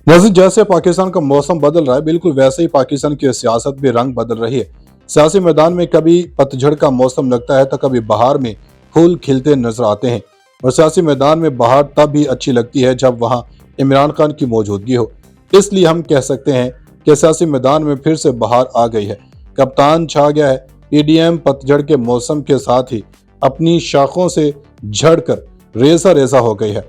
नाज़रीन, जैसे पाकिस्तान का मौसम बदल रहा है, बिल्कुल वैसे ही पाकिस्तान की सियासत भी रंग बदल रही है। सियासी मैदान में कभी पतझड़ का मौसम लगता है तो कभी बहार में फूल खिलते नजर आते हैं। और सियासी मैदान में बहार तब भी अच्छी लगती है जब वहां इमरान खान की मौजूदगी हो। इसलिए हम कह सकते हैं कि सियासी मैदान में फिर से बहार आ गई है, कप्तान छा गया है। पीडीएम पतझड़ के मौसम के साथ ही अपनी शाखों से झड़कर रेसा रेसा हो गई है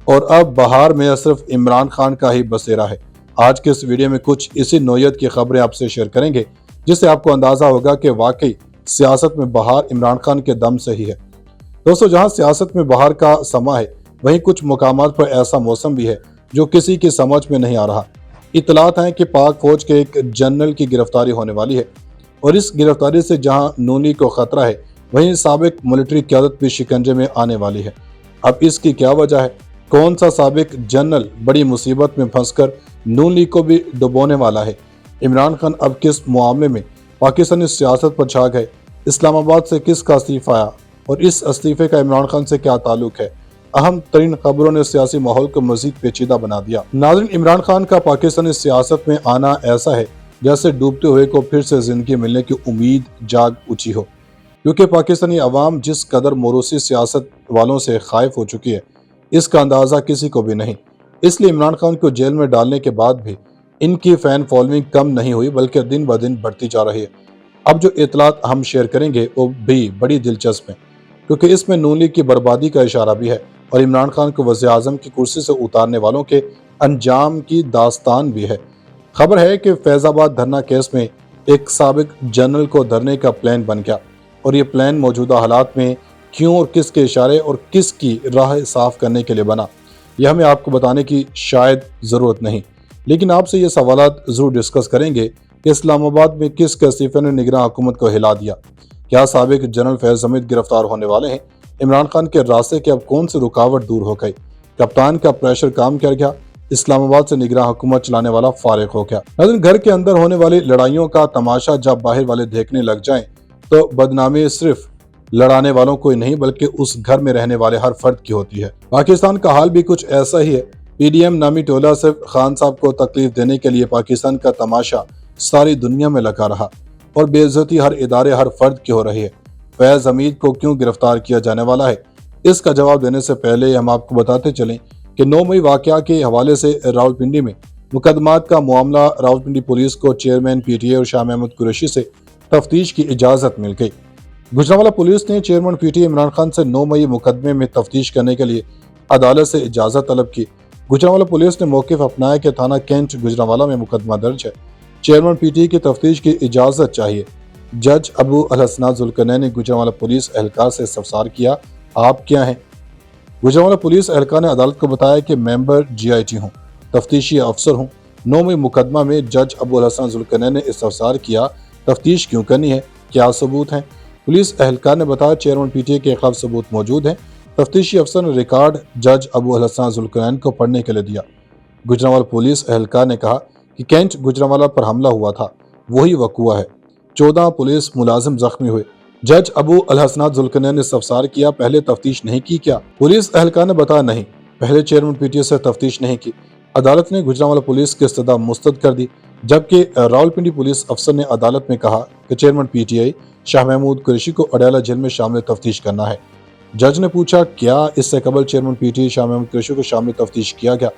और अब बहार में सिर्फ इमरान खान का ही बसेरा है। आज के इस वीडियो में कुछ इसी नोयत की खबरें आपसे शेयर करेंगे, जिससे आपको अंदाजा होगा कि वाकई सियासत में बहार इमरान खान के दम से ही है। दोस्तों, जहां सियासत में बहार का समा है, वहीं कुछ मुकामात पर ऐसा मौसम भी है जो किसी की समझ में नहीं आ रहा। इतलात हैं कि पाक फौज के एक जनरल की गिरफ्तारी होने वाली है और इस गिरफ्तारी से जहां नून लीग को खतरा है, वहीं साबिक मिलिट्री क़यादत भी शिकंजे में आने वाली है। अब इसकी क्या वजह है? कौन सा साबिक जनरल बड़ी मुसीबत में फंसकर नून लीग को भी डुबोने वाला है? इमरान खान अब किस मामले में पाकिस्तानी सियासत पर छा गए? इस्लामाबाद से किसका इस्तीफा आया और इस इस्तीफे का इमरान खान से क्या ताल्लुक है? अहम तरीन खबरों ने सियासी माहौल को मजीद पेचीदा बना दिया। नाज़रीन, इमरान खान का पाकिस्तानी सियासत में आना ऐसा है जैसे डूबते हुए को फिर से जिंदगी मिलने की उम्मीद जाग उठी हो, क्योंकि पाकिस्तानी अवाम जिस कदर मोरूसी सियासत वालों से खाइफ हो चुकी है, इसका अंदाजा किसी को भी नहीं। इसलिए इमरान खान को जेल में डालने के बाद भी इनकी फैन फॉलोइंग कम नहीं हुई, बल्कि दिन ब दिन बढ़ती जा रही है। अब जो इतलात हम शेयर करेंगे वो भी बड़ी दिलचस्प है, क्योंकि इसमें नून लीग की बर्बादी का इशारा भी है और इमरान खान को वज़ीर आज़म की कुर्सी से उतारने वालों के अंजाम की दास्तान भी है। खबर है कि फैजाबाद धरना केस में एक साबिक जनरल को धरने का प्लान बन गया और ये प्लान मौजूदा हालात में क्यों और किसके इशारे और किसकी राह साफ करने के लिए बना, यह हमें आपको बताने की शायद ज़रूरत नहीं, लेकिन आपसे ये सवालात ज़रूर डिस्कस करेंगे कि इस्लामाबाद में किस इस्तीफे ने निगरान हुकूमत को हिला दिया? क्या साबिक जनरल फैज हमीद गिरफ्तार होने वाले हैं? इमरान खान के रास्ते के अब कौन सी रुकावट दूर हो गई? कप्तान का प्रेशर काम कर गया? इस्लामाबाद से निगरान हुकूमत चलाने वाला फारिग हो गया? लेकिन घर के अंदर होने वाली लड़ाइयों का तमाशा जब बाहर वाले देखने लग जाएं, तो बदनामी सिर्फ लड़ाने वालों को ही नहीं बल्कि उस घर में रहने वाले हर फर्द की होती है। पाकिस्तान का हाल भी कुछ ऐसा ही है। पीडीएम नामी टोला सिर्फ खान साहब को तकलीफ देने के लिए पाकिस्तान का तमाशा सारी दुनिया में लगा रहा और बेइज्जती हर इदारे हर फर्द की हो रही है। फैज हमीद को क्यों गिरफ्तार किया जाने वाला है, इसका जवाब देने से पहले हम आपको बताते चलें कि 9 मई वाकया के हवाले से रावलपिंडी में मुकदमात का मामला रावलपिंडी पुलिस को चेयरमैन पीटीए और शाह महमूद कुरैशी से तफ्तीश की इजाज़त मिल गई। गुजरांवाला पुलिस ने चेयरमैन पीटीए इमरान खान से 9 मई मुकदमे में तफ्तीश करने के लिए अदालत से इजाज़त तलब की। गुजरांवाला पुलिस ने मौक़िफ़ अपनाया कि थाना कैंट गुजरांवाला में मुकदमा दर्ज है, चेयरमैन पीटीए की तफ्तीश की इजाज़त चाहिए। जज अबू अल हसन जुल्करनैन ने गुजरांवाला पुलिस एहलकार से इस्तफसार किया, आप क्या हैं? गुजरांवाला पुलिस एहलकार ने अदालत को बताया कि मेंबर GIT हूँ, तफ्तीशी अफसर हूँ। 9 मई मुकदमा में जज अबू अल हसन जुल्करनैन ने इस्तफसार किया, तफ्तीश क्यों करनी है, क्या सबूत हैं? पुलिस एहलकार ने बताया चेयरमैन पीटीए के खिलाफ सबूत मौजूद हैं। तफ्तीशी अफसर ने रिकॉर्ड जज अबू अल हसन जुल्करनैन को पढ़ने के लिए दिया। गुजरांवाला पुलिस एहलकार ने कहा कि कैंट गुजरांवाला पर हमला हुआ था, वही वक़ुआ है। 14 पुलिस मुलाजिम जख्मी हुए। जज अबू अल हसन जुल्करनैन ने इस्तफसार किया, पहले तफ्तीश नहीं की क्या? पुलिस एहलकार ने बताया नहीं, पहले चेयरमैन पीटीए से तफ्तीश नहीं की। अदालत ने गुजरांवाला पुलिस की इस्तदा मुस्तरद कर दी, जबकि रावलपिंडी पुलिस अफसर ने अदालत में कहा कि चेयरमैन पीटीआई शाह महमूद कुरैशी को अडयाला जेल में शामिल तफ्तीश करना है। जज ने पूछा, क्या इससे कबल चेयरमैन पीटीआई शाह महमूद कुरैशी को शामिल तफ्तीश किया गया?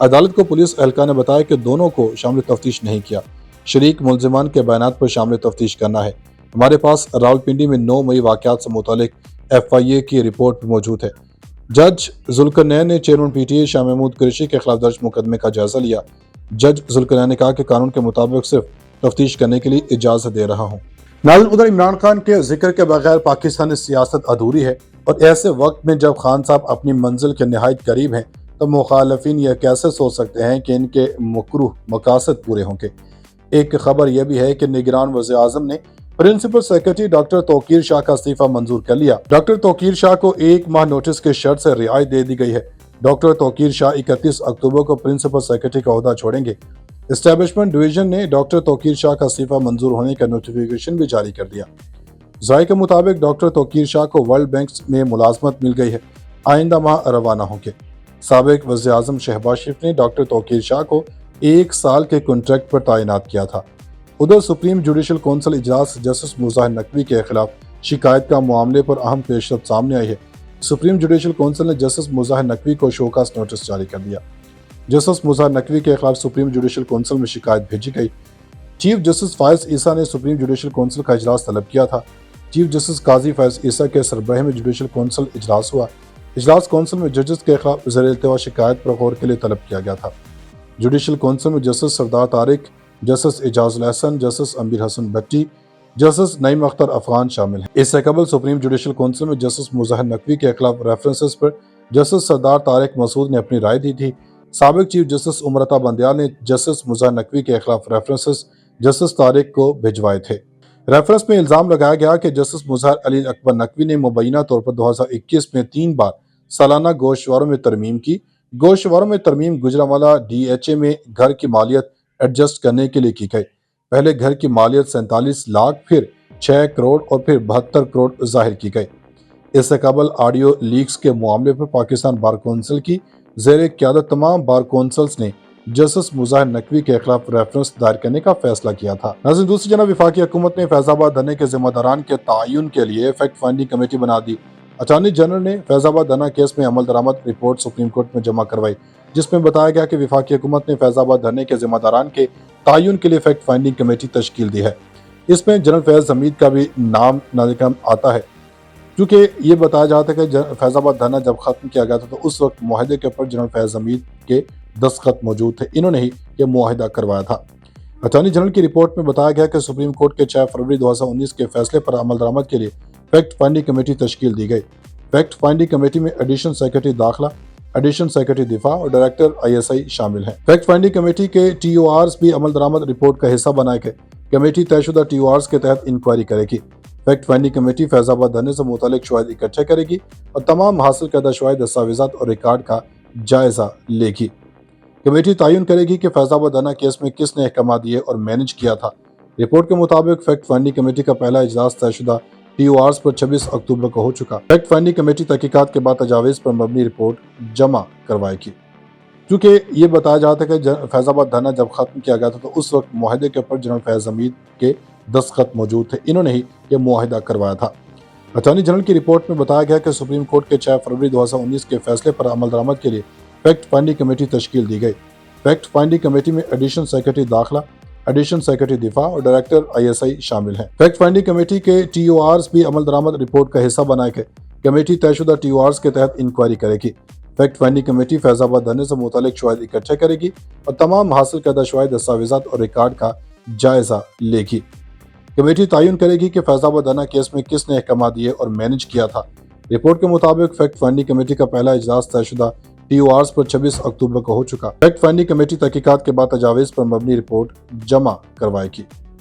अदालत को पुलिस एहलकार ने बताया कि दोनों को शामिल तफ्तीश नहीं किया, शरीक मुलजिमान के बयानात पर शामिल तफ्तीश करना है। हमारे पास रावलपिंडी में 9 मई वाक़यात से मुतालिक FIA की रिपोर्ट मौजूद है। जज जुल्करनैन ने चेयरमैन पीटीए शाह महमूद कुरैशी के खिलाफ दर्ज मुकदमे का जायजा लिया। जज जुल्करनैन ने कहा कि कानून के मुताबिक सिर्फ तफ्तीश करने के लिए इजाज़त दे रहा हूँ। नाज़रीन, उधर इमरान खान के जिक्र के बगैर पाकिस्तानी सियासत अधूरी है और ऐसे वक्त में जब खान साहब अपनी मंजिल के नहायत करीब हैं, तो मुखालफिन यह कैसे सोच सकते हैं कि इनके मकरूह मकासद पूरे होंगे। एक खबर यह भी है कि निगरान वज़ीर आज़म ने principal secretary doctor Tauqeer Shah का इस्तीफा मंजूर कर लिया। डॉक्टर तौकीर शाह को 1 माह नोटिस के शर्त से रियायत दे दी गई है। डॉक्टर तौकीर शाह 31 अक्टूबर को प्रिंसिपल सेक्रेटरी का ओहदा छोड़ेंगे। एस्टेब्लिशमेंट डिवीजन ने डॉक्टर तौकीर शाह का इस्तीफा मंजूर होने का नोटिफिकेशन भी जारी कर दिया। ज़ाय के मुताबिक डॉक्टर तौकीर शाह को वर्ल्ड बैंक में मुलाजमत मिल गई है, आइंदा माह रवाना होंगे। سابق وزیر اعظم شہباز شریف نے ڈاکٹر توقیر شاہ کو 1 سال کے کنٹریکٹ پر تعینات کیا تھا۔ ادھر سپریم جوڈیشل کونسل اجلاس جسٹس مظاہر نقوی کے خلاف شکایت کا معاملے پر اہم پیش رفت سامنے آئی ہے۔ سپریم جوڈیشل کونسل نے جسٹس مظاہر نقوی کو شوکاز نوٹس جاری کر دیا۔ جسٹس مظاہر نقوی کے خلاف سپریم جوڈیشل کونسل میں شکایت بھیجی گئی۔ چیف جسٹس فائز عیسیٰ نے سپریم جوڈیشل کونسل کا اجلاس طلب کیا تھا۔ چیف جسٹس قاضی فائز عیسیٰ کے سربراہی میں جوڈیشل کونسل اجلاس ہوا۔ اجلاس کونسل میں ججز کے خلاف زیر التوا شکایت پر غور کے لیے طلب کیا گیا تھا۔ جوڈیشل کونسل میں جسٹس سردار طارق، جسٹس اعجاز الحسن، جسٹس امیر حسن بھٹی، جسٹس نعیم اختر افغان شامل ہیں۔ اس سے قبل سپریم جوڈیشل کونسل میں جسٹس مظاہر نقوی کے خلاف ریفرنسز پر جسٹس سردار طارق مسعود نے اپنی رائے دی تھی۔ سابق چیف جسٹس امرتا بندیال نے جسٹس مظاہر نقوی کے خلاف ریفرنسز جسٹس طارق کو بھجوائے تھے۔ ریفرنس میں الزام لگایا گیا کہ جسٹس مظہر علی اکبر نقوی نے مبینہ طور پر 2021 میں 3 بار سالانہ گوشتواروں میں ترمیم کی۔ گوشتواروں میں ترمیم گجرانوالہ ڈی ایچ اے میں گھر کی مالیت ایڈجسٹ کرنے کے لیے کی گئی۔ پہلے گھر کی مالیت 47 لاکھ، پھر 6 کروڑ اور پھر 72 کروڑ ظاہر کی گئی۔ اس سے قبل آڈیو لیکس کے معاملے پر پاکستان بار کونسل کی زیر قیادت تمام بار کونسلز نے جسٹس مظاہر نقوی کے خلاف ریفرنس دائر کرنے کا فیصلہ کیا تھا۔ ناظرین، دوسری جانب وفاقی حکومت نے فیض آباد دھرنے کے ذمہ داران کے تعین کے لیے فیکٹ فائنڈنگ کمیٹی بنا دی۔ اٹارنی جنرل نے فیض آباد دھرنا کیس میں عمل درآمد رپورٹ سپریم کورٹ میں جمع کروائی، جس میں بتایا گیا کہ وفاقی حکومت نے فیض آباد دھرنے کے ذمہ داران کے تعین کے لیے فیکٹ فائنڈنگ کمیٹی تشکیل دی ہے۔ اس میں جنرل فیض حمید کا بھی نام نظر آتا ہے، کیونکہ یہ بتایا جاتا ہے کہ فیض آباد دھرنا جب ختم کیا گیا تھا تو اس وقت معاہدے کے اوپر جنرل فیض حمید کے دستخط موجود تھے، انہوں نے ہی یہ معاہدہ کروایا تھا۔ اٹارنی جنرل کی رپورٹ میں بتایا گیا کہ سپریم کورٹ کے 6 فروری 2019 کے فیصلے پر عمل درآمد کے لیے فیکٹ فائنڈنگ کمیٹی تشکیل دی گئی۔ فیکٹ فائنڈنگ کمیٹی میں ایڈیشنل سیکرٹری داخلہ، ایڈیشنل سیکرٹری دفاع اور ڈائریکٹر ISI شامل ہیں۔ فیکٹ فائنڈنگ کمیٹی کے TORs بھی عمل درآمد رپورٹ کا حصہ بنائے گئے۔ کمیٹی طے شدہ TORs کے تحت انکوائری کرے گی۔ فیکٹ فائنڈنگ کمیٹی فیض آباد دھرنے سے متعلق شواہد اکٹھے کرے گی اور تمام حاصل کردہ شواہد، دستاویزات اور ریکارڈ کا جائزہ لے گی۔ کمیٹی تعین کرے گی کہ فیض آباد دھرنا کیس میں کس نے احکامات دیے اور مینج کیا تھا۔ رپورٹ کے مطابق فیکٹ فائنڈنگ کمیٹی کا پہلا اجلاس طے شدہ TORs پر 26 اکتوبر کو ہو چکا۔ فیکٹ فائنڈنگ کمیٹی تحقیقات کے بعد تجاویز پر مبنی رپورٹ جمع کروائے گی۔ کیونکہ یہ بتایا جاتا ہے کہ فیض آباد دھرنا جب ختم کیا گیا تھا تو اس وقت معاہدے کے اوپر جنرل فیض حمید کے دستخط موجود تھے، انہوں نے ہی یہ معاہدہ کروایا تھا۔ اٹارنی جنرل کی رپورٹ میں بتایا گیا کہ سپریم کورٹ کے 6 فروری 2019 کے فیصلے پر عمل درآمد کے لیے فیکٹ فائنڈنگ کمیٹی تشکیل دی گئی۔ فیکٹ فائنڈنگ کمیٹی میں ایڈیشنل سیکرٹری داخلہ، ایڈیشنل سیکرٹری دفاع اور ڈائریکٹر ISI شامل ہیں۔ فیکٹ فائنڈنگ کمیٹی کے TORs بھی عمل درآمد رپورٹ کا حصہ بنائے گئے۔ کمیٹی طے شدہ TORs کے تحت انکوائری کرے گی۔ فیکٹ فائنڈنگ کمیٹی فیض آباد دھرنے سے متعلق شواہد اکٹھے کرے گی اور تمام حاصل کردہ شواہد، دستاویزات اور ریکارڈ کا جائزہ لے گی۔ کمیٹی تعین کرے گی کہ فیض آباد دھرنا کیس میں کس نے احکامات دیے اور مینج کیا تھا۔ رپورٹ کے مطابق فیکٹ فائنڈنگ کمیٹی کا پہلا اجلاس طے شدہ TORs پر 26 اکتوبر کو ہو چکا۔ فیکٹ فائنڈنگ کمیٹی تحقیقات کے بعد تجاویز پر مبنی رپورٹ جمع کروائے گی۔